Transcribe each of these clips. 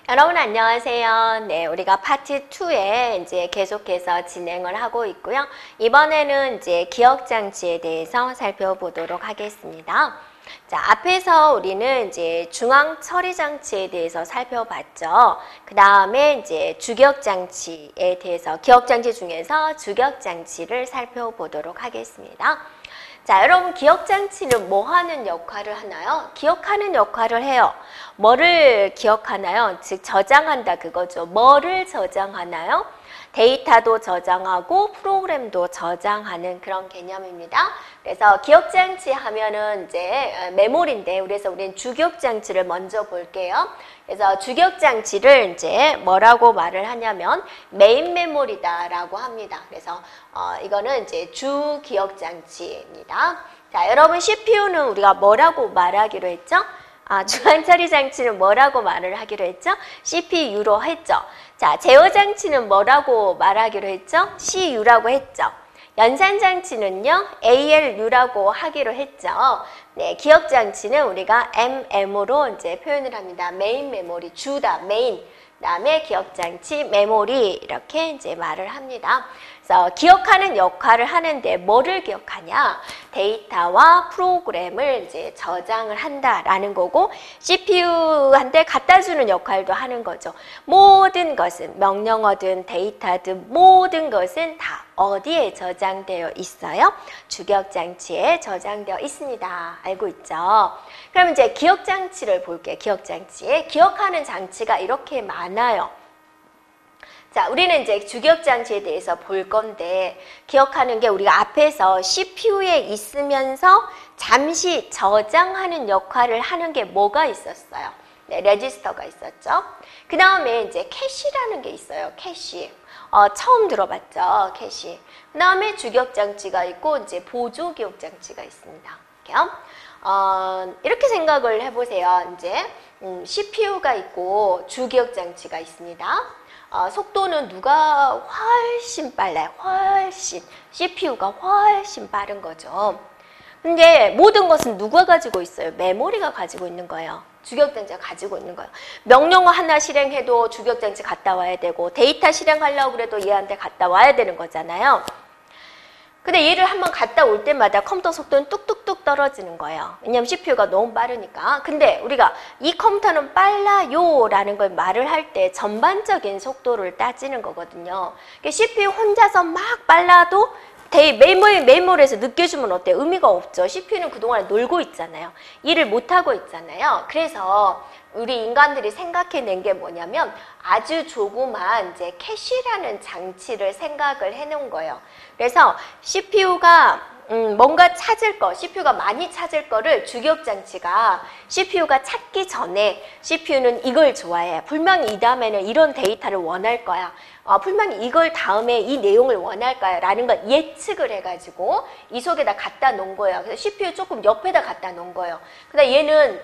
여러분 안녕하세요. 네, 우리가 파트 2에 이제 계속해서 진행을 하고 있고요. 이번에는 이제 기억장치에 대해서 살펴보도록 하겠습니다. 자, 앞에서 우리는 이제 중앙 처리 장치에 대해서 살펴봤죠. 그 다음에 이제 주격장치에 대해서, 기억장치 중에서 주격장치를 살펴보도록 하겠습니다. 자, 여러분 기억장치는 뭐 하는 역할을 하나요? 기억하는 역할을 해요. 뭐를 기억하나요? 즉 저장한다 그거죠. 뭐를 저장하나요? 데이터도 저장하고 프로그램도 저장하는 그런 개념입니다. 그래서 기억장치 하면은 이제 메모리인데, 그래서 우리는 주기억장치를 먼저 볼게요. 그래서 주기억장치를 이제 뭐라고 말을 하냐면 메인 메모리다라고 합니다. 그래서 이거는 이제 주기억장치입니다. 자, 여러분 CPU는 우리가 뭐라고 말하기로 했죠? 중앙처리 장치는 뭐라고 말을 하기로 했죠? CPU로 했죠. 자, 제어 장치는 뭐라고 말하기로 했죠? CU라고 했죠. 연산 장치는요, ALU라고 하기로 했죠. 네, 기억 장치는 우리가 MM으로 이제 표현을 합니다. 메인 메모리, 주다, 메인. 그다음에 기억 장치, 메모리 이렇게 이제 말을 합니다. 그래서 기억하는 역할을 하는데 뭐를 기억하냐? 데이터와 프로그램을 이제 저장을 한다라는 거고, CPU한테 갖다 주는 역할도 하는 거죠. 모든 것은 명령어든 데이터든 모든 것은 다 어디에 저장되어 있어요? 주기억장치에 저장되어 있습니다. 알고 있죠? 그럼 이제 기억장치를 볼게요. 기억장치에 기억하는 장치가 이렇게 많아요. 자, 우리는 이제 주기억장치에 대해서 볼 건데, 기억하는 게 우리가 앞에서 CPU에 있으면서 잠시 저장하는 역할을 하는 게 뭐가 있었어요? 네, 레지스터가 있었죠. 그 다음에 이제 캐시라는 게 있어요. 캐시. 처음 들어봤죠. 캐시. 그 다음에 주기억장치가 있고 이제 보조기억장치가 있습니다. 이렇게 생각을 해보세요. 이제 CPU가 있고 주기억장치가 있습니다. 속도는 누가 훨씬 빨라요. 훨씬. CPU가 훨씬 빠른 거죠. 근데 모든 것은 누가 가지고 있어요? 메모리가 가지고 있는 거예요. 주기억장치가 가지고 있는 거예요. 명령어 하나 실행해도 주기억장치 갔다 와야 되고, 데이터 실행하려고 그래도 얘한테 갔다 와야 되는 거잖아요. 근데 얘를 한번 갔다 올 때마다 컴퓨터 속도는 뚝뚝뚝 떨어지는 거예요. 왜냐면 CPU가 너무 빠르니까. 근데 우리가 이 컴퓨터는 빨라요 라는 걸 말을 할 때 전반적인 속도를 따지는 거거든요. CPU 혼자서 막 빨라도 메모리에서 느껴주면 어때요? 의미가 없죠. CPU는 그동안 놀고 있잖아요. 일을 못하고 있잖아요. 그래서 우리 인간들이 생각해낸 게 뭐냐면 아주 조그만 이제 캐시라는 장치를 생각을 해놓은 거예요. 그래서 CPU가 뭔가 찾을 거, CPU가 많이 찾을 거를 주기억장치가 CPU가 찾기 전에 CPU는 이걸 좋아해. 분명히 이 다음에는 이런 데이터를 원할 거야. 분명히 이걸 다음에 이 내용을 원할 거야 라는 걸 예측을 해가지고 이 속에다 갖다 놓은 거예요. 그래서 CPU 조금 옆에다 갖다 놓은 거예요. 그다음 얘는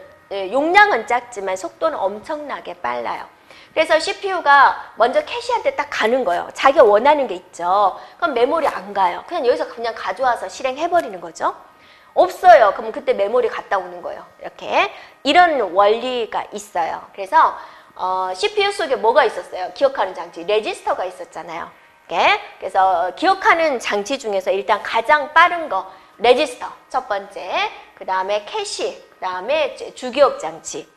용량은 작지만 속도는 엄청나게 빨라요. 그래서 CPU가 먼저 캐시한테 딱 가는 거예요. 자기가 원하는 게 있죠. 그럼 메모리 안 가요. 그냥 여기서 그냥 가져와서 실행해버리는 거죠. 없어요. 그럼 그때 메모리 갔다 오는 거예요. 이렇게. 이런 원리가 있어요. 그래서 CPU 속에 뭐가 있었어요? 기억하는 장치. 레지스터가 있었잖아요. 이렇게. 그래서 기억하는 장치 중에서 일단 가장 빠른 거 레지스터 첫 번째. 그 다음에 캐시. 그 다음에 주기억장치.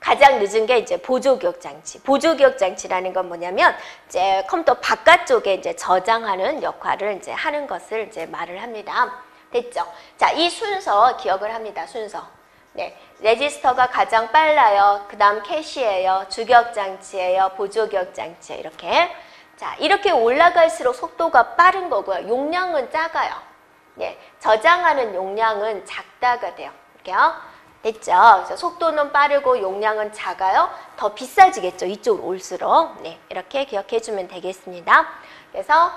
가장 늦은 게 이제 보조기억장치. 보조기억장치라는 건 뭐냐면 이제 컴퓨터 바깥쪽에 이제 저장하는 역할을 이제 하는 것을 이제 말을 합니다. 됐죠? 자, 이 순서 기억을 합니다. 순서. 네, 레지스터가 가장 빨라요. 그 다음 캐시예요. 주기억장치예요. 보조기억장치예요. 이렇게. 자, 이렇게 올라갈수록 속도가 빠른 거고요. 용량은 작아요. 네, 저장하는 용량은 작다가 돼요. 이렇게요. 됐죠? 그래서 속도는 빠르고 용량은 작아요. 더 비싸지겠죠? 이쪽으로 올수록. 네, 이렇게 기억해 주면 되겠습니다. 그래서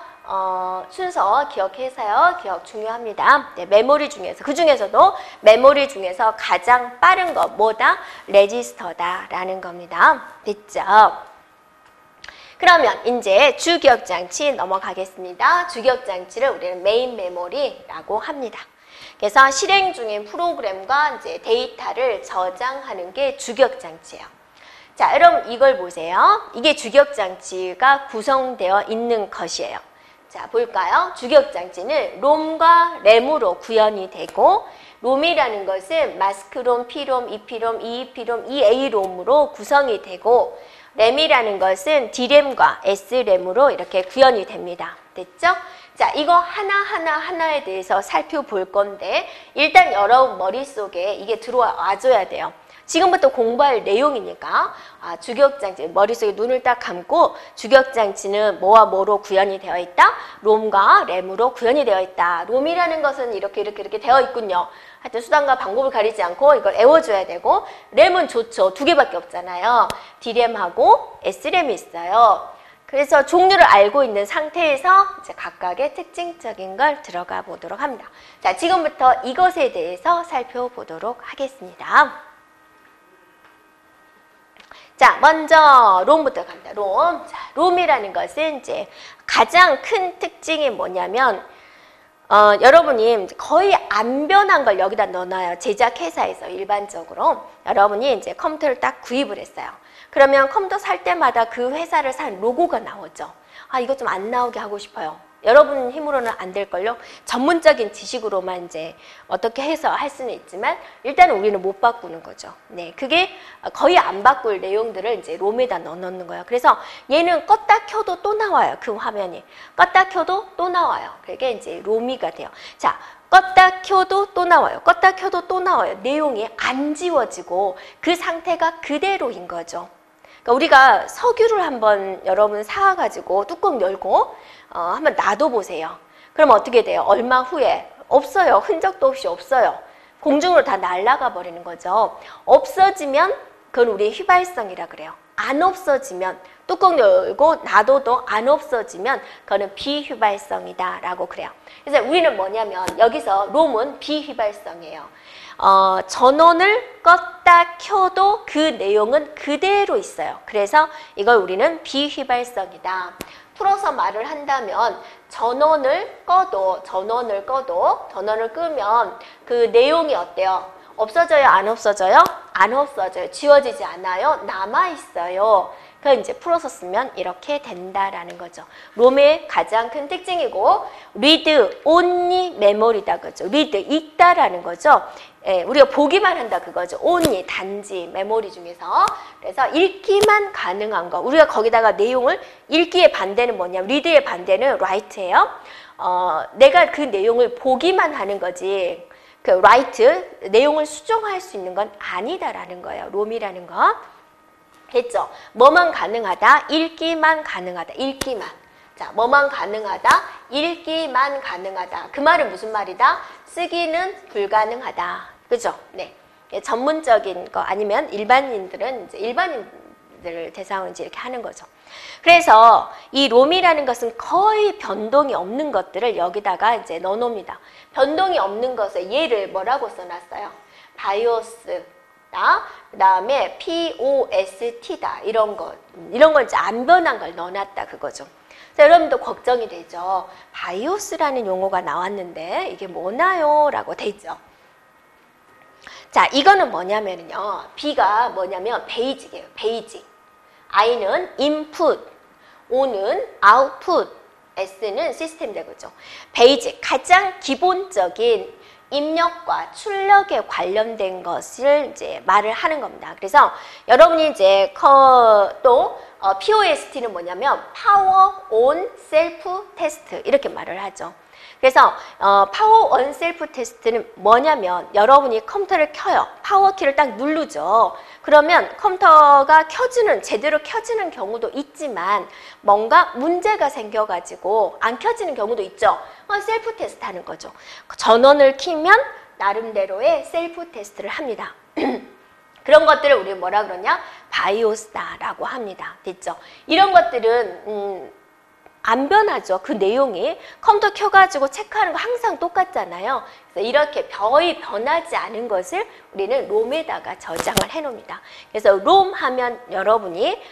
순서 기억해서요. 기억 중요합니다. 네, 메모리 중에서, 그 중에서도 메모리 중에서 가장 빠른 거 뭐다? 레지스터다라는 겁니다. 됐죠? 그러면 이제 주기억장치 넘어가겠습니다. 주기억장치를 우리는 메인 메모리라고 합니다. 그래서 실행 중인 프로그램과 이제 데이터를 저장하는 게 주기억장치예요. 자, 여러분 이걸 보세요. 이게 주격장치가 구성되어 있는 것이에요. 자, 볼까요? 주격장치는 롬과 램으로 구현이 되고 롬이라는 것은 마스크롬, P롬, EP롬, EEP롬, EA롬으로 구성이 되고 램이라는 것은 D램과 S램으로 이렇게 구현이 됩니다. 됐죠? 자, 이거 하나에 대해서 살펴볼 건데 일단 여러분 머릿속에 이게 들어와 줘야 돼요. 지금부터 공부할 내용이니까 주격장치, 머릿속에 눈을 딱 감고 주격장치는 뭐와 뭐로 구현이 되어 있다? 롬과 램으로 구현이 되어 있다. 롬이라는 것은 이렇게 되어 있군요. 하여튼 수단과 방법을 가리지 않고 이걸 외워줘야 되고 램은 좋죠. 두 개밖에 없잖아요. D램하고 S램이 있어요. 그래서 종류를 알고 있는 상태에서 이제 각각의 특징적인 걸 들어가 보도록 합니다. 자, 지금부터 이것에 대해서 살펴보도록 하겠습니다. 자, 먼저 롬부터 갑니다. 롬. 자, 롬이라는 것은 이제 가장 큰 특징이 뭐냐면 여러분이 거의 안 변한 걸 여기다 넣어놔요. 제작회사에서 일반적으로. 여러분이 이제 컴퓨터를 딱 구입을 했어요. 그러면 컴퓨터 살 때마다 그 회사를 산 로고가 나오죠. 이거 좀 안 나오게 하고 싶어요. 여러분 힘으로는 안 될걸요. 전문적인 지식으로만 이제 어떻게 해서 할 수는 있지만 일단은 우리는 못 바꾸는 거죠. 네, 그게 거의 안 바꿀 내용들을 이제 롬에다 넣어놓는 거예요. 그래서 얘는 껐다 켜도 또 나와요. 그 화면이 껐다 켜도 또 나와요. 그게 이제 롬이가 돼요. 자, 껐다 켜도 또 나와요. 껐다 켜도 또 나와요. 내용이 안 지워지고 그 상태가 그대로인 거죠. 그러니까 우리가 석유를 한번 여러분 사가지고 뚜껑 열고 한번 놔둬보세요. 그럼 어떻게 돼요? 얼마 후에 없어요. 흔적도 없이 없어요. 공중으로 다 날아가 버리는 거죠. 없어지면 그건 우리 휘발성이라 그래요. 안 없어지면 뚜껑 열고 놔둬도 안 없어지면 그거는 비휘발성이다 라고 그래요. 그래서 우리는 뭐냐면 여기서 롬은 비휘발성이에요. 전원을 껐다 켜도 그 내용은 그대로 있어요. 그래서 이걸 우리는 비휘발성이다. 풀어서 말을 한다면 전원을 끄면 그 내용이 어때요? 없어져요? 안 없어져요? 안 없어져요. 지워지지 않아요? 남아있어요. 그 이제 풀어서 쓰면 이렇게 된다라는 거죠. 롬의 가장 큰 특징이고 read only memory다 그죠. read 읽다라는 거죠. 예, 우리가 보기만 한다 그거죠. only 단지 메모리 중에서. 그래서 읽기만 가능한 거. 우리가 거기다가 내용을 읽기의 반대는 뭐냐? read의 반대는 write예요. 내가 그 내용을 보기만 하는 거지. 그 write 내용을 수정할 수 있는 건 아니다라는 거예요. 롬이라는 거. 됐죠? 뭐만 가능하다? 읽기만 가능하다. 읽기만. 자, 뭐만 가능하다? 읽기만 가능하다. 그 말은 무슨 말이다? 쓰기는 불가능하다. 그죠? 네. 전문적인 거 아니면 일반인들은 이제 일반인들을 대상으로 이제 이렇게 하는 거죠. 그래서 이 롬이라는 것은 거의 변동이 없는 것들을 여기다가 이제 넣어 놓습니다. 변동이 없는 것을 얘를 뭐라고 써놨어요? 바이오스. 그 다음에 POST다. 이런 걸 이제 안 변한 걸 넣어놨다. 그거죠. 자, 여러분도 걱정이 되죠. 바이오스라는 용어가 나왔는데 이게 뭐나요? 라고 되죠. 자, 이거는 뭐냐면요. B가 뭐냐면 베이직이에요. 베이직. I는 input, O는 output, S는 시스템 되고죠. 베이직, 가장 기본적인 입력과 출력에 관련된 것을 이제 말을 하는 겁니다. 그래서 여러분이 이제 또 POST는 뭐냐면 Power on Self Test 이렇게 말을 하죠. 그래서 Power on Self Test는 뭐냐면 여러분이 컴퓨터를 켜요. 파워키를 딱 누르죠. 그러면 컴퓨터가 제대로 켜지는 경우도 있지만 뭔가 문제가 생겨가지고 안 켜지는 경우도 있죠. 셀프 테스트 하는 거죠. 전원을 켜면 나름대로의 셀프 테스트를 합니다. 그런 것들을 우리 뭐라 그러냐? 바이오스다라고 합니다. 됐죠? 이런 것들은 안 변하죠. 그 내용이 컴퓨터 켜가지고 체크하는 거 항상 똑같잖아요. 그래서 이렇게 거의 변하지 않은 것을 우리는 롬에다가 저장을 해놓습니다. 그래서 롬 하면 여러분이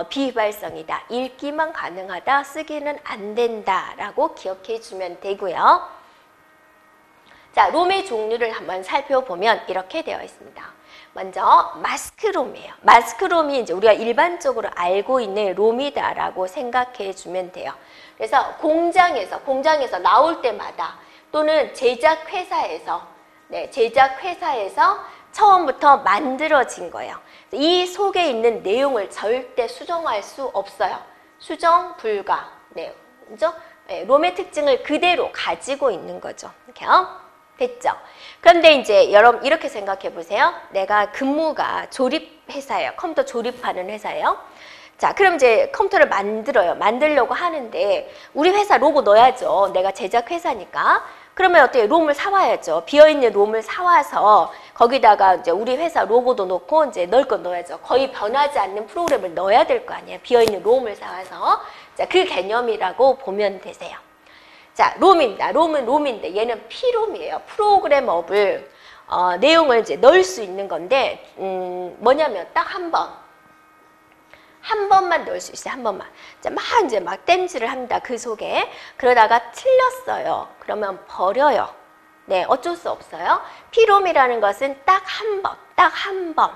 비휘발성이다. 읽기만 가능하다. 쓰기는 안 된다라고 기억해 주면 되고요. 자, 롬의 종류를 한번 살펴보면 이렇게 되어 있습니다. 먼저 마스크롬이에요. 마스크롬이 이제 우리가 일반적으로 알고 있는 롬이다라고 생각해 주면 돼요. 그래서 공장에서 나올 때마다 또는 제작회사에서 처음부터 만들어진 거예요. 이 속에 있는 내용을 절대 수정할 수 없어요. 수정 불가. 네, 그죠? 네, 롬의 특징을 그대로 가지고 있는 거죠. 이렇게요. 됐죠? 그런데 이제 여러분 이렇게 생각해 보세요. 내가 근무가 조립회사예요. 컴퓨터 조립하는 회사예요. 자, 그럼 이제 컴퓨터를 만들려고 하는데 우리 회사 로고 넣어야죠. 내가 제작회사니까. 그러면 어떻게 롬을 사와야죠. 비어있는 롬을 사와서 거기다가 이제 우리 회사 로고도 넣고 이제 넣을 건 넣어야죠. 거의 변하지 않는 프로그램을 넣어야 될 거 아니에요. 비어있는 롬을 사와서. 자, 그 개념이라고 보면 되세요. 자, 롬입니다. 롬은 롬인데 얘는 P롬이에요. 프로그램 업을 내용을 이제 넣을 수 있는 건데 뭐냐면 딱 한 번만 넣을 수 있어요. 한 번만. 자, 막 땜질을 합니다. 그 속에. 그러다가 틀렸어요. 그러면 버려요. 네, 어쩔 수 없어요. P롬이라는 것은 딱 한 번.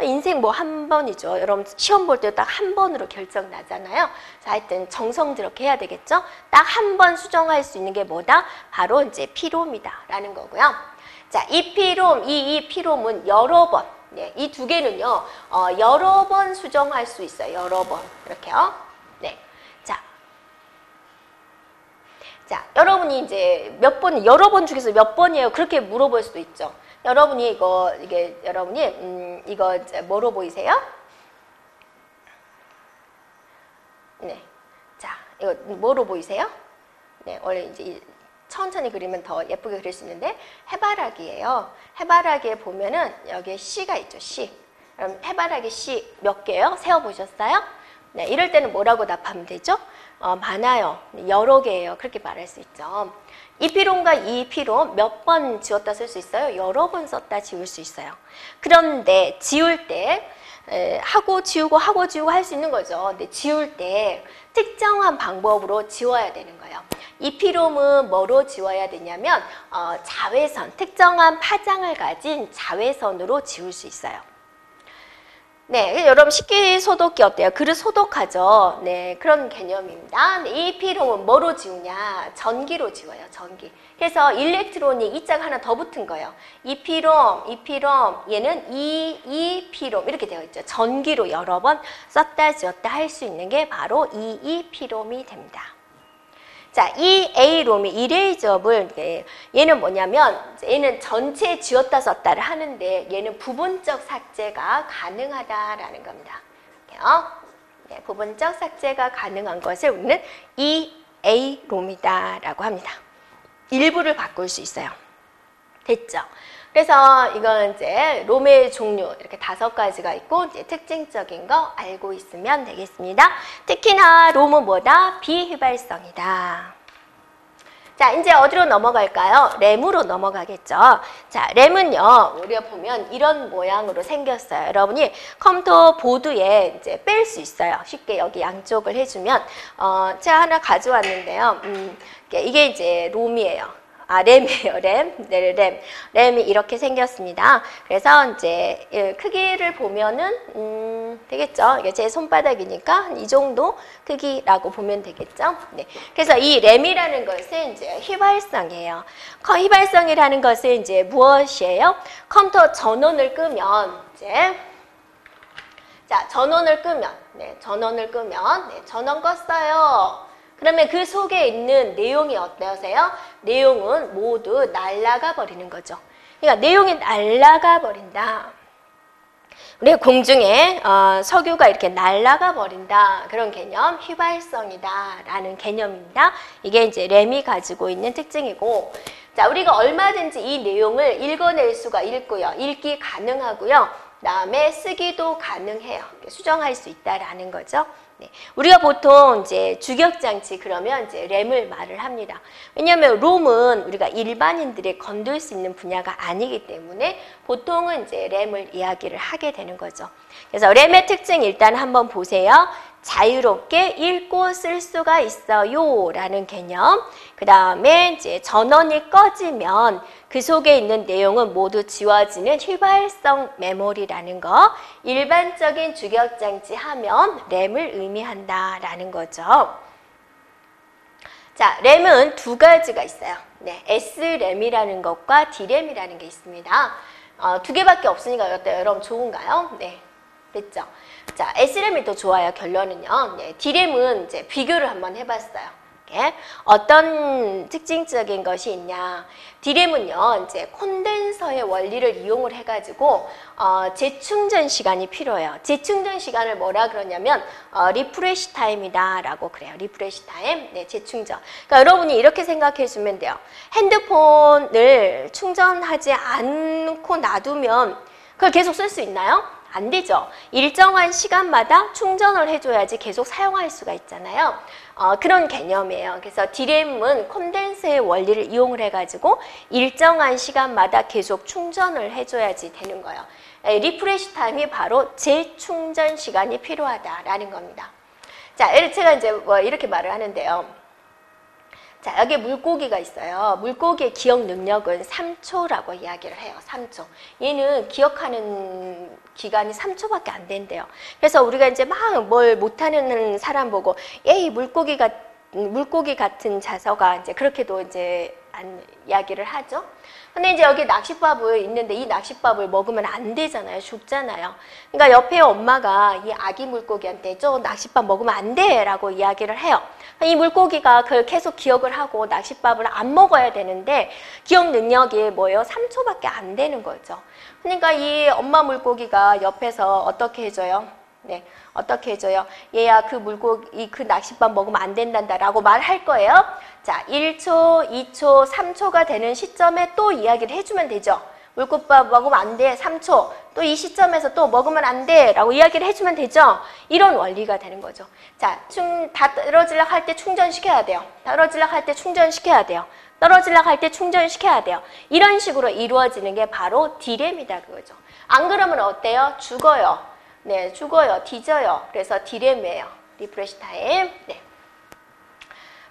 인생 뭐 한 번이죠. 여러분 시험 볼 때 딱 한 번으로 결정 나잖아요. 자, 하여튼 정성 들여게 해야 되겠죠. 딱 한 번 수정할 수 있는 게 뭐다? 바로 이제 P롬이다라는 거고요. 자, 이 P롬, 이 P롬은 여러 번. 네, 이 두 개는요, 여러 번 수정할 수 있어요. 여러 번. 이렇게요. 네. 자, 여러분이 이제 여러 번 중에서 몇 번이에요? 그렇게 물어볼 수도 있죠. 여러분이 이거 뭐로 보이세요? 네. 자, 이거 뭐로 보이세요? 네, 원래 이제 천천히 그리면 더 예쁘게 그릴 수 있는데 해바라기예요. 해바라기에 보면은 여기에 C가 있죠. C. 그럼 해바라기 C 몇 개요? 세어보셨어요? 네, 이럴 때는 뭐라고 답하면 되죠? 많아요. 여러 개예요. 그렇게 말할 수 있죠. 이 P롬과 이 P롬 몇 번 지웠다 쓸 수 있어요? 여러 번 썼다 지울 수 있어요. 그런데 지울 때 하고 지우고 할 수 있는 거죠. 근데 지울 때 특정한 방법으로 지워야 되는 거예요. 이 P롬은 뭐로 지워야 되냐면 자외선, 특정한 파장을 가진 자외선으로 지울 수 있어요. 네, 여러분 식기소독기 어때요? 그릇 소독하죠. 네, 그런 개념입니다. 이 P롬은 뭐로 지우냐? 전기로 지워요, 전기. 그래서 일렉트로닉 이자가 하나 더 붙은 거예요. 이 P롬, 얘는 이 P롬 이렇게 되어 있죠. 전기로 여러 번 썼다 지웠다 할 수 있는 게 바로 이 P롬이 됩니다. 자, 이 A롬이 이레이저블, 얘는 뭐냐면 얘는 전체 지웠다 썼다를 하는데 얘는 부분적 삭제가 가능하다라는 겁니다. 네, 부분적 삭제가 가능한 것을 우리는 이 A롬이다라고 합니다. 일부를 바꿀 수 있어요. 됐죠? 그래서 이건 이제 롬의 종류 이렇게 5가지가 있고 이제 특징적인 거 알고 있으면 되겠습니다. 특히나 롬은 뭐다? 비휘발성이다. 자, 이제 어디로 넘어갈까요? 램으로 넘어가겠죠. 자, 램은요, 우리가 보면 이런 모양으로 생겼어요. 여러분이 컴퓨터 보드에 이제 뺄 수 있어요. 쉽게 여기 양쪽을 해주면, 제가 하나 가져왔는데요. 이게 이제 롬이에요. 램이에요, 램. 네, 램이 이렇게 생겼습니다. 그래서 이제 크기를 보면은, 되겠죠. 이게 제 손바닥이니까 이 정도 크기라고 보면 되겠죠. 네. 그래서 이 램이라는 것은 이제 휘발성이에요. 휘발성이라는 것은 이제 무엇이에요? 컴퓨터 전원을 끄면, 전원을 끄면, 전원 껐어요. 그러면 그 속에 있는 내용이 어떠세요? 내용은 모두 날아가 버리는 거죠. 그러니까 내용이 날아가 버린다. 우리 공중에 석유가 이렇게 날아가 버린다. 그런 개념, 휘발성이다 라는 개념입니다. 이게 이제 램이 가지고 있는 특징이고, 자, 우리가 얼마든지 이 내용을 읽어낼 수가 있고요. 읽기 가능하고요. 그다음에 쓰기도 가능해요. 수정할 수 있다라는 거죠. 네. 우리가 보통 이제 주격장치 그러면 이제 램을 말을 합니다. 왜냐하면 롬은 우리가 일반인들이 건들 수 있는 분야가 아니기 때문에 보통은 이제 램을 이야기를 하게 되는 거죠. 그래서 램의 특징 일단 한번 보세요. 자유롭게 읽고 쓸 수가 있어요 라는 개념. 그 다음에 이제 전원이 꺼지면 그 속에 있는 내용은 모두 지워지는 휘발성 메모리라는 거. 일반적인 주격장치 하면 램을 의미한다 라는 거죠. 자, 램은 두 가지가 있어요. 네, SRAM이라는 것과 DRAM이라는 게 있습니다. 두 개밖에 없으니까 어때요? 여러분 좋은가요? 네, 됐죠? 자, SRAM이 더 좋아요. 결론은요. 네, DRAM은 이제 비교를 한번 해봤어요. 어떤 특징적인 것이 있냐? DRAM은요, 이제 콘덴서의 원리를 이용을 해가지고 재충전 시간이 필요해요. 재충전 시간을 뭐라 그러냐면 리프레시 타임이다라고 그래요. 리프레시 타임, 네, 재충전. 그러니까 여러분이 이렇게 생각해주면 돼요. 핸드폰을 충전하지 않고 놔두면 그걸 계속 쓸 수 있나요? 안 되죠. 일정한 시간마다 충전을 해줘야지 계속 사용할 수가 있잖아요. 그런 개념이에요. 그래서 DRAM은 콘덴서의 원리를 이용을 해가지고 일정한 시간마다 계속 충전을 해줘야지 되는 거예요. 리프레시 타임이 바로 재충전 시간이 필요하다라는 겁니다. 자, 제가 이제 뭐 이렇게 말을 하는데요. 자, 여기 물고기가 있어요. 물고기의 기억 능력은 3초라고 이야기를 해요. 3초. 얘는 기억하는 기간이 3초밖에 안 된대요. 그래서 우리가 이제 막 뭘 못하는 사람 보고, 에이, 물고기 같은 자서가 이제 그렇게도 이제 이야기를 하죠. 근데 이제 여기 낚싯밥을 있는데 이 낚싯밥을 먹으면 안 되잖아요. 죽잖아요. 그러니까 옆에 엄마가 이 아기 물고기한테 저 낚싯밥 먹으면 안 돼 라고 이야기를 해요. 이 물고기가 그걸 계속 기억을 하고 낚싯밥을 안 먹어야 되는데 기억 능력이 뭐예요? 3초밖에 안 되는 거죠. 그러니까 이 엄마 물고기가 옆에서 어떻게 해줘요? 네, 어떻게 해줘요? 얘야, 그 물고기, 그 낚싯밥 먹으면 안 된단다 라고 말할 거예요. 자, 1초, 2초, 3초가 되는 시점에 또 이야기를 해주면 되죠. 물고기밥 먹으면 안 돼, 3초. 또 이 시점에서 또 먹으면 안 돼 라고 이야기를 해주면 되죠. 이런 원리가 되는 거죠. 자, 다 떨어지려고 할 때 충전시켜야 돼요. 떨어지려고 할 때 충전시켜야 돼요. 떨어지려고 할 때 충전시켜야 돼요. 이런 식으로 이루어지는 게 바로 DRAM이다 그거죠. 안 그러면 어때요? 죽어요. 네, 죽어요. 뒤져요. 그래서 DRAM이에요. 리프레시 타임. 네.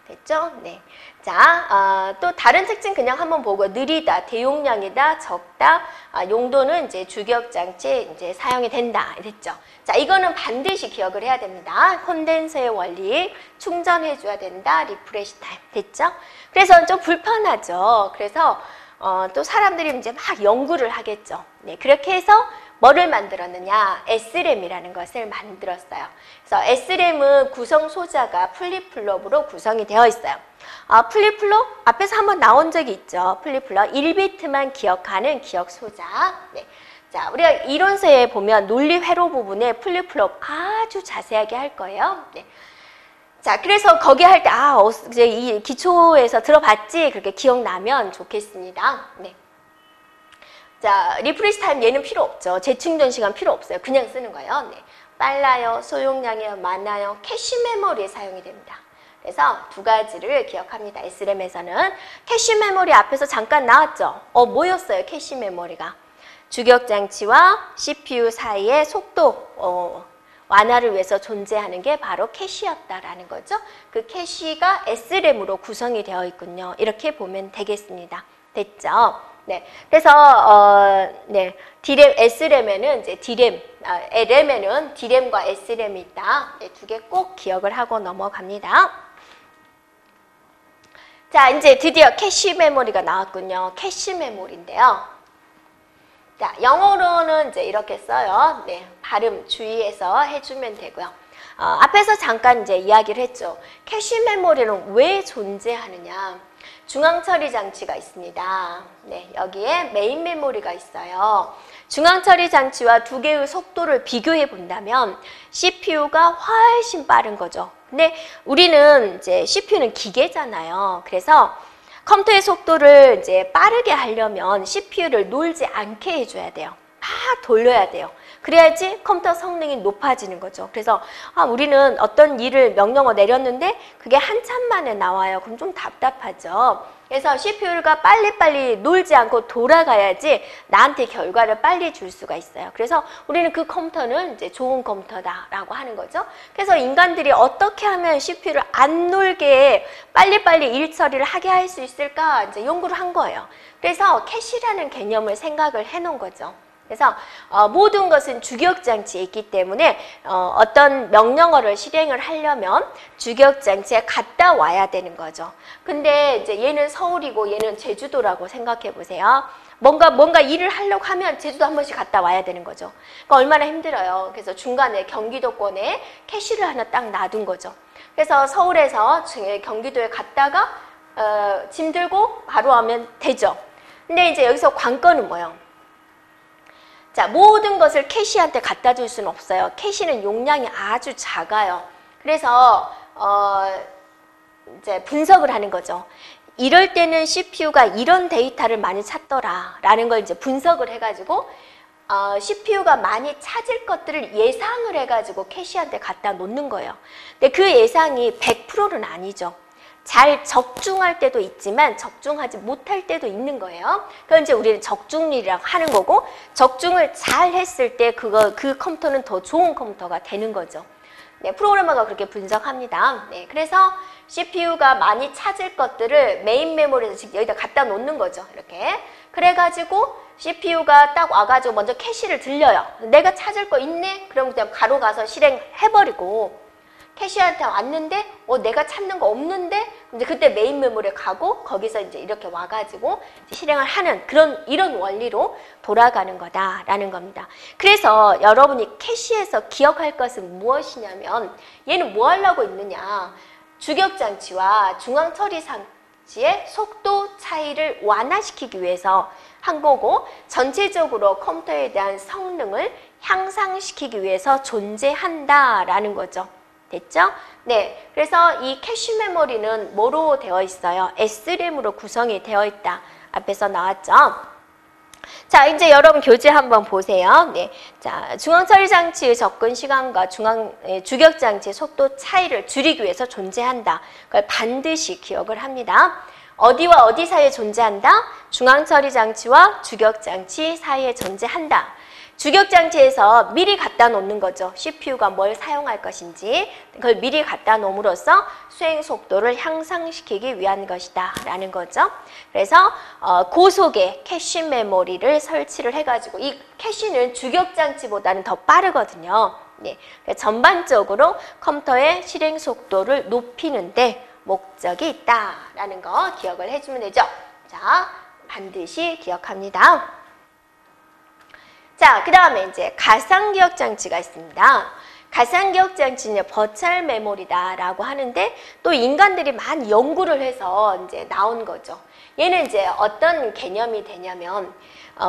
됐죠? 네. 자, 또 다른 특징 그냥 한번 보고 느리다, 대용량이다, 적다, 용도는 이제 주기억장치에 이제 사용이 된다. 됐죠? 자, 이거는 반드시 기억을 해야 됩니다. 콘덴서의 원리, 충전해줘야 된다, 리프레시 타임. 됐죠? 그래서 좀 불편하죠. 그래서 또 사람들이 이제 막 연구를 하겠죠. 네, 그렇게 해서 뭐를 만들었느냐? SRAM이라는 것을 만들었어요. 그래서 SRAM은 구성 소자가 플립플롭으로 구성이 되어 있어요. 플립플롭 앞에서 한번 나온 적이 있죠. 플립플롭 1비트만 기억하는 기억 소자. 네. 자, 우리가 이론서에 보면 논리 회로 부분에 플립플롭 아주 자세하게 할 거예요. 네. 자, 그래서 거기 할 때 이제 이 기초에서 들어봤지? 그렇게 기억나면 좋겠습니다. 네. 자, 리프레시 타임 얘는 필요 없죠. 재충전 시간 필요 없어요. 그냥 쓰는 거예요. 네. 빨라요, 소용량이 많아요, 캐시 메모리에 사용이 됩니다. 그래서 두 가지를 기억합니다. SRAM에서는 캐시 메모리 앞에서 잠깐 나왔죠. 뭐였어요? 캐시 메모리가 주기억장치와 CPU 사이의 속도 완화를 위해서 존재하는 게 바로 캐시였다라는 거죠. 그 캐시가 SRAM으로 구성이 되어 있군요. 이렇게 보면 되겠습니다. 됐죠? 네, 그래서 네, DRAM, SRAM에는 이제 램에는 DRAM과 SRAM이 있다. 네, 두 개 꼭 기억을 하고 넘어갑니다. 자, 이제 드디어 캐시 메모리가 나왔군요. 캐시 메모리인데요. 자, 영어로는 이제 이렇게 써요. 네, 발음 주의해서 해주면 되고요. 앞에서 잠깐 이제 이야기를 했죠. 캐시 메모리는 왜 존재하느냐? 중앙처리 장치가 있습니다. 네, 여기에 메인 메모리가 있어요. 중앙처리 장치와 두 개의 속도를 비교해 본다면 CPU가 훨씬 빠른 거죠. 근데 우리는 이제 CPU는 기계잖아요. 그래서 컴퓨터의 속도를 이제 빠르게 하려면 CPU를 놀지 않게 해줘야 돼요. 막 돌려야 돼요. 그래야지 컴퓨터 성능이 높아지는 거죠. 그래서 우리는 어떤 일을 명령어 내렸는데 그게 한참 만에 나와요. 그럼 좀 답답하죠. 그래서 CPU가 빨리빨리 놀지 않고 돌아가야지 나한테 결과를 빨리 줄 수가 있어요. 그래서 우리는 그 컴퓨터는 이제 좋은 컴퓨터다라고 하는 거죠. 그래서 인간들이 어떻게 하면 CPU를 안 놀게 빨리빨리 일 처리를 하게 할 수 있을까 이제 연구를 한 거예요. 그래서 캐시라는 개념을 생각을 해놓은 거죠. 그래서 모든 것은 주기억장치에 있기 때문에 어떤 명령어를 실행을 하려면 주기억장치에 갔다 와야 되는 거죠. 근데 이제 얘는 서울이고 얘는 제주도라고 생각해 보세요. 뭔가 일을 하려고 하면 제주도 한 번씩 갔다 와야 되는 거죠. 그러니까 얼마나 힘들어요. 그래서 중간에 경기도권에 캐시를 하나 딱 놔둔 거죠. 그래서 서울에서 경기도에 갔다가 짐 들고 바로 하면 되죠. 근데 이제 여기서 관건은 뭐예요? 자, 모든 것을 캐시한테 갖다 줄 수는 없어요. 캐시는 용량이 아주 작아요. 그래서 이제 분석을 하는 거죠. 이럴 때는 CPU가 이런 데이터를 많이 찾더라 라는 걸 이제 분석을 해가지고 CPU가 많이 찾을 것들을 예상을 해가지고 캐시한테 갖다 놓는 거예요. 근데 그 예상이 100%는 아니죠. 잘 적중할 때도 있지만 적중하지 못할 때도 있는 거예요. 그건 이제 우리는 적중률이라고 하는 거고, 적중을 잘 했을 때 그 컴퓨터는 더 좋은 컴퓨터가 되는 거죠. 네, 프로그래머가 그렇게 분석합니다. 네, 그래서 CPU가 많이 찾을 것들을 메인 메모리에서 지금 여기다 갖다 놓는 거죠. 이렇게. 그래가지고 CPU가 딱 와가지고 먼저 캐시를 들려요. 내가 찾을 거 있네? 그럼 그냥 바로 가서 실행해버리고, 캐시한테 왔는데 내가 찾는 거 없는데 이제 그때 메인 메모리에 가고 거기서 이제 이렇게 와가지고 이제 실행을 하는 이런 원리로 돌아가는 거다라는 겁니다. 그래서 여러분이 캐시에서 기억할 것은 무엇이냐면 얘는 뭐 하려고 있느냐, 주기억장치와 중앙처리장치의 속도 차이를 완화시키기 위해서 한 거고, 전체적으로 컴퓨터에 대한 성능을 향상시키기 위해서 존재한다라는 거죠. 됐죠? 네, 그래서 이 캐시 메모리는 뭐로 되어 있어요? SRAM으로 구성이 되어 있다. 앞에서 나왔죠? 자, 이제 여러분 교재 한번 보세요. 네, 자, 중앙처리장치의 접근 시간과 주기억장치의 속도 차이를 줄이기 위해서 존재한다. 그걸 반드시 기억을 합니다. 어디와 어디 사이에 존재한다? 중앙처리장치와 주기억장치 사이에 존재한다. 주기억장치에서 미리 갖다 놓는 거죠. CPU가 뭘 사용할 것인지 그걸 미리 갖다 놓음으로써 수행 속도를 향상시키기 위한 것이다 라는 거죠. 그래서 고속의 캐시 메모리를 설치를 해가지고, 이 캐시는 주기억장치보다는 더 빠르거든요. 네, 전반적으로 컴퓨터의 실행 속도를 높이는데 목적이 있다라는 거 기억을 해주면 되죠. 자, 반드시 기억합니다. 자, 그 다음에 이제 가상기억장치가 있습니다. 가상기억장치는 버추얼 메모리다라고 하는데, 또 인간들이 많이 연구를 해서 이제 나온 거죠. 얘는 이제 어떤 개념이 되냐면,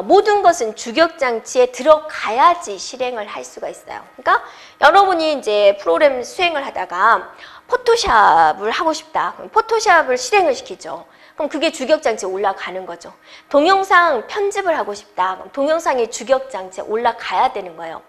모든 것은 주기억장치에 들어가야지 실행을 할 수가 있어요. 그러니까 여러분이 이제 프로그램 수행을 하다가 포토샵을 하고 싶다. 그럼 포토샵을 실행을 시키죠. 그럼 그게 주기억장치에 올라가는 거죠. 동영상 편집을 하고 싶다. 그럼 동영상이 주기억장치에 올라가야 되는 거예요.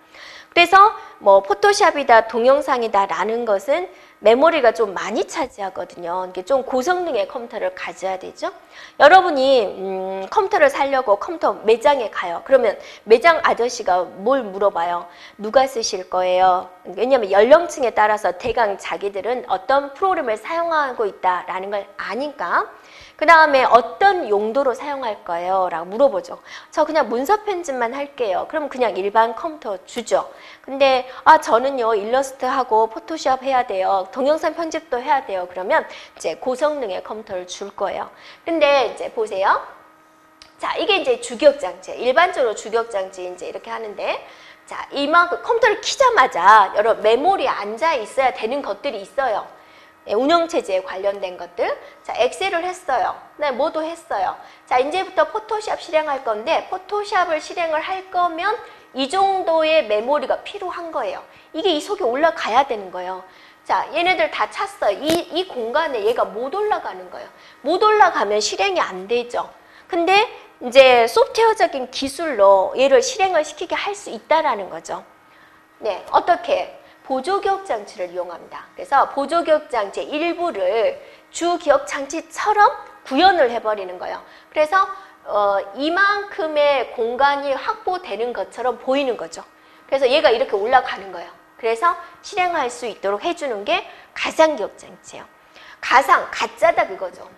그래서 뭐 포토샵이다, 동영상이다 라는 것은 메모리가 좀 많이 차지하거든요. 이게 좀 고성능의 컴퓨터를 가져야 되죠. 여러분이 컴퓨터를 사려고 컴퓨터 매장에 가요. 그러면 매장 아저씨가 뭘 물어봐요? 누가 쓰실 거예요? 왜냐하면 연령층에 따라서 대강 자기들은 어떤 프로그램을 사용하고 있다라는 걸 아니까. 그 다음에 어떤 용도로 사용할 거예요? 라고 물어보죠. 저 그냥 문서 편집만 할게요. 그럼 그냥 일반 컴퓨터 주죠. 근데 저는요 일러스트하고 포토샵 해야 돼요. 동영상 편집도 해야 돼요. 그러면 이제 고성능의 컴퓨터를 줄 거예요. 근데 이제 보세요. 자, 이게 이제 주기억장치. 일반적으로 주기억장치 이제 이렇게 하는데, 자, 이만큼 컴퓨터를 키자마자 여러 메모리에 앉아 있어야 되는 것들이 있어요. 운영체제에 관련된 것들. 자, 엑셀을 했어요. 네, 뭐도 했어요. 자, 이제부터 포토샵 실행할 건데, 포토샵을 실행을 할 거면 이 정도의 메모리가 필요한 거예요. 이게 이 속에 올라가야 되는 거예요. 자, 얘네들 다 찼어요. 이 공간에 얘가 못 올라가는 거예요. 못 올라가면 실행이 안 되죠. 근데 이제 소프트웨어적인 기술로 얘를 실행을 시키게 할 수 있다라는 거죠. 네, 어떻게? 보조기억장치를 이용합니다. 그래서 보조기억장치의 일부를 주기억장치처럼 구현을 해버리는 거예요. 그래서 이만큼의 공간이 확보되는 것처럼 보이는 거죠. 그래서 얘가 이렇게 올라가는 거예요. 그래서 실행할 수 있도록 해주는 게 가상기억장치예요. 가짜다 그거죠.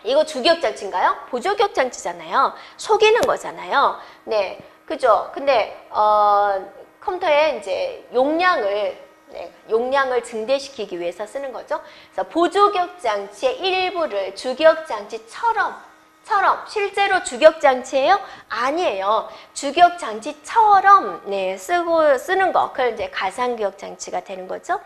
이거 주기억장치인가요? 보조기억장치잖아요. 속이는 거잖아요. 네, 그죠? 근데 컴퓨터에 이제 용량을 증대시키기 위해서 쓰는 거죠. 그래서 보조기억장치의 일부를 주기억장치처럼 실제로 주기억장치예요? 아니에요. 주기억장치처럼 쓰는 거. 그걸 이제 가상기억장치가 되는 거죠.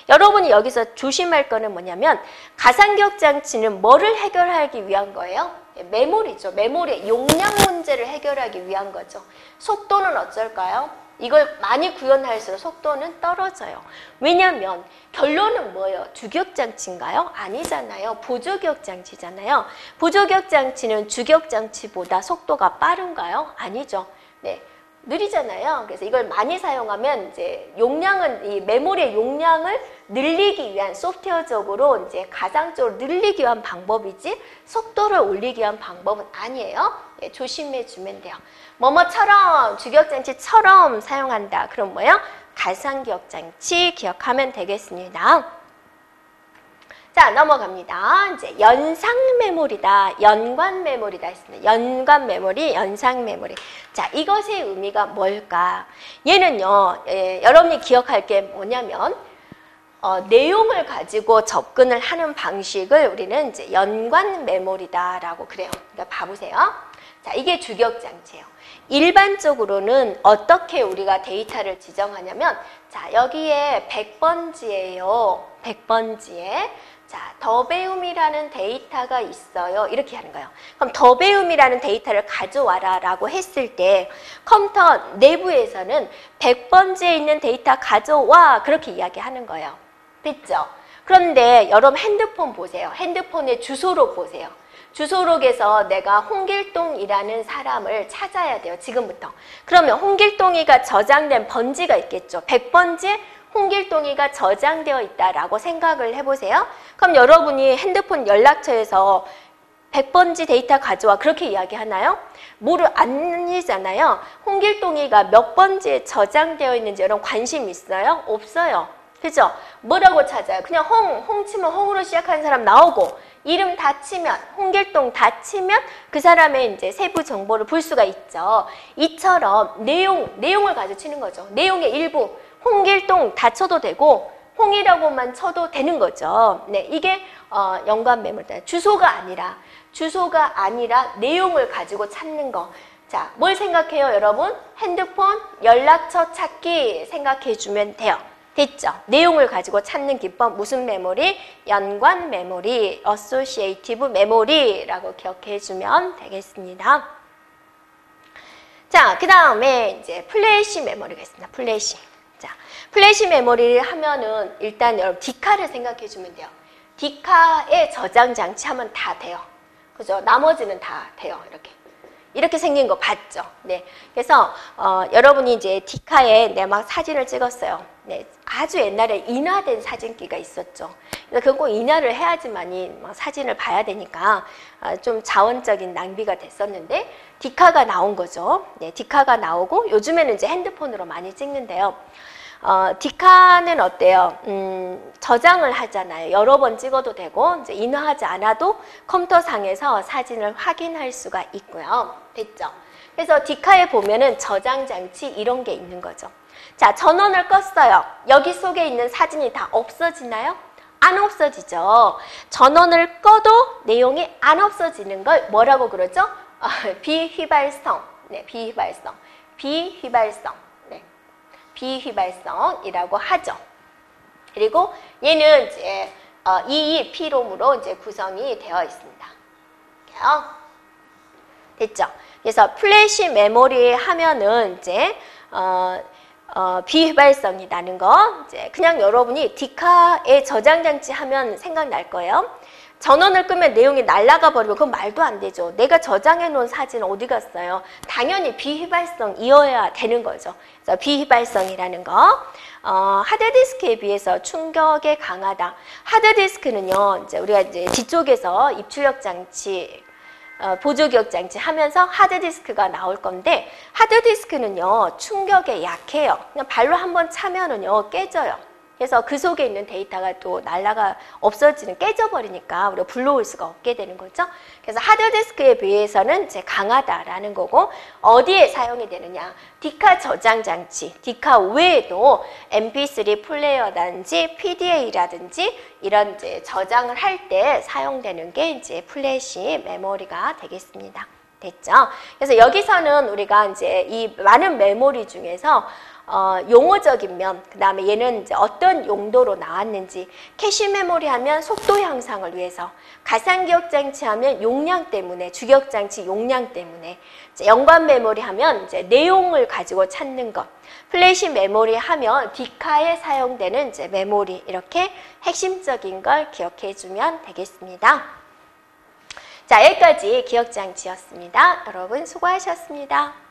여러분이 여기서 조심할 거는 뭐냐면 가상기억장치는 뭐를 해결하기 위한 거예요? 메모리죠. 메모리의 용량 문제를 해결하기 위한 거죠. 속도는 어쩔까요? 이걸 많이 구현할수록 속도는 떨어져요. 왜냐하면 결론은 뭐예요? 주기억장치인가요? 아니잖아요. 보조기억장치잖아요. 보조기억장치는 주기억장치보다 속도가 빠른가요? 아니죠. 네, 느리잖아요. 그래서 이걸 많이 사용하면 이제 이 메모리의 용량을 늘리기 위한 소프트웨어적으로 이제 가상적으로 늘리기 위한 방법이지 속도를 올리기 위한 방법은 아니에요. 네, 조심해 주면 돼요. 뭐뭐처럼 주기억장치처럼 사용한다. 그럼 뭐예요? 가상기억장치 기억하면 되겠습니다. 자, 넘어갑니다. 이제 연상메모리다, 연관메모리다 했습니다. 연관메모리, 연상메모리. 자, 이것의 의미가 뭘까? 얘는요, 여러분이 기억할 게 뭐냐면 내용을 가지고 접근을 하는 방식을 우리는 이제 연관메모리다라고 그래요. 그러니까 봐보세요. 자, 이게 주기억장치예요. 일반적으로는 어떻게 우리가 데이터를 지정하냐면 자, 여기에 100번지예요. 100번지에 자, 더 배움이라는 데이터가 있어요. 이렇게 하는 거예요. 그럼 더 배움이라는 데이터를 가져와라 라고 했을 때 컴퓨터 내부에서는 100번지에 있는 데이터 가져와 그렇게 이야기하는 거예요. 됐죠? 그런데 여러분 핸드폰 보세요. 핸드폰의 주소록 보세요. 주소록에서 내가 홍길동이라는 사람을 찾아야 돼요. 지금부터. 그러면 홍길동이가 저장된 번지가 있겠죠. 100번지에 홍길동이가 저장되어 있다라고 생각을 해보세요. 그럼 여러분이 핸드폰 연락처에서 100번지 데이터 가져와 그렇게 이야기하나요? 아니잖아요. 홍길동이가 몇 번지에 저장되어 있는지 여러분 관심 있어요? 없어요. 그죠? 뭐라고 찾아요? 그냥 홍 치면 홍으로 시작하는 사람 나오고 이름 다 치면 홍길동 다 치면 그 사람의 이제 세부 정보를 볼 수가 있죠. 이처럼 내용을 가지고 치는 거죠. 내용의 일부 홍길동 다 쳐도 되고 홍이라고만 쳐도 되는 거죠. 네, 이게 연관 메모리다. 주소가 아니라 내용을 가지고 찾는 거. 자, 뭘 생각해요, 여러분? 핸드폰 연락처 찾기 생각해 주면 돼요. 됐죠? 내용을 가지고 찾는 기법 무슨 메모리? 연관 메모리, 어소시에이티브 메모리라고 기억해 주면 되겠습니다. 자, 그 다음에 이제 플래시 메모리가 있습니다. 플래시. 자, 플래시 메모리를 하면은 일단 여러분 디카를 생각해 주면 돼요. 디카의 저장 장치 하면 다 돼요. 그죠? 나머지는 다 돼요. 이렇게 생긴 거 봤죠? 네. 그래서 여러분이 이제 디카에 막 사진을 찍었어요. 네. 아주 옛날에 인화된 사진기가 있었죠. 그래서 그건 꼭 인화를 해야지만이 사진을 봐야 되니까 좀 자원적인 낭비가 됐었는데 디카가 나온 거죠. 네. 디카가 나오고 요즘에는 이제 핸드폰으로 많이 찍는데요. 디카는 어때요? 저장을 하잖아요. 여러 번 찍어도 되고 이제 인화하지 않아도 컴퓨터상에서 사진을 확인할 수가 있고요. 됐죠? 그래서 디카에 보면은 저장 장치 이런 게 있는 거죠. 자, 전원을 껐어요. 여기 속에 있는 사진이 다 없어지나요? 안 없어지죠. 전원을 꺼도 내용이 안 없어지는 걸 뭐라고 그러죠? 비휘발성. 네, 비휘발성. 비휘발성이라고 하죠. 그리고 얘는 이제 EEP롬으로 이제 구성이 되어 있습니다. 됐죠? 그래서 플래시 메모리 하면은 이제 비휘발성이라는 거 이제 그냥 여러분이 디카의 저장 장치 하면 생각날 거예요. 전원을 끄면 내용이 날아가 버리면 그건 말도 안 되죠. 내가 저장해 놓은 사진 어디 갔어요? 당연히 비휘발성이어야 되는 거죠. 그래서 비휘발성이라는 거. 하드디스크에 비해서 충격에 강하다. 하드디스크는요, 이제 우리가 이제 뒤쪽에서 입출력 장치, 보조기억 장치 하면서 하드디스크가 나올 건데, 하드디스크는요, 충격에 약해요. 그냥 발로 한번 차면은요, 깨져요. 그래서 그 속에 있는 데이터가 또 날아가 없어지는, 깨져버리니까 우리가 불러올 수가 없게 되는 거죠. 그래서 하드디스크에 비해서는 이제 강하다라는 거고, 어디에 사용이 되느냐? 디카 저장 장치, 디카 외에도 MP3 플레이어라든지 PDA라든지 이런 이제 저장을 할 때 사용되는 게 이제 플래시 메모리가 되겠습니다. 됐죠? 그래서 여기서는 우리가 이제 이 많은 메모리 중에서 용어적인 면, 그 다음에 얘는 이제 어떤 용도로 나왔는지, 캐시 메모리 하면 속도 향상을 위해서, 가상기억 장치 하면 용량 때문에, 주기억 장치 용량 때문에, 이제 연관 메모리 하면 이제 내용을 가지고 찾는 것, 플래시 메모리 하면 디카에 사용되는 이제 메모리, 이렇게 핵심적인 걸 기억해 주면 되겠습니다. 자, 여기까지 기억 장치였습니다. 여러분 수고하셨습니다.